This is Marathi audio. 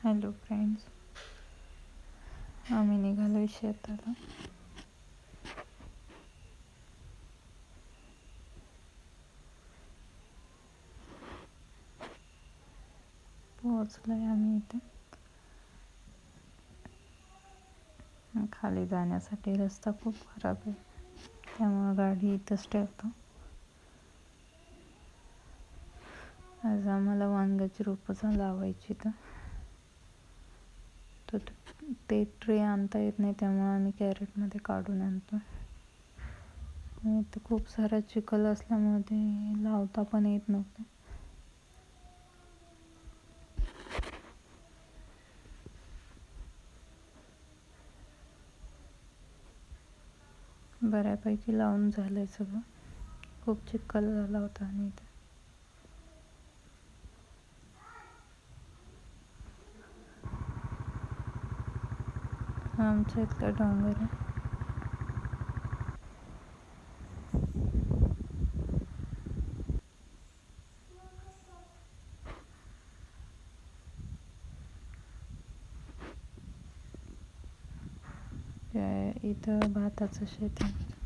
हॅलो फ्रेंड्स, आम्ही निघालो शेताला. पोहोचलोय आम्ही इथे. खाली जाण्यासाठी रस्ता खूप खराब आहे, त्यामुळे गाडी इथंच ठेवतो. आज आम्हाला वांग्याची रोपं लावायची, तर ते ट्रे आणता येत नाही, त्यामुळे आम्ही कॅरेटमध्ये काढून आणतो. इथं खूप सारा चिखल असल्यामुळे ते लावता पण येत नव्हतं. बऱ्यापैकी लावून झालंय सगळं. खूप चिखल झाला होता आणि इथे आमच्या इथलं डोंगर आहे. इथं भाताचं शेत आहे.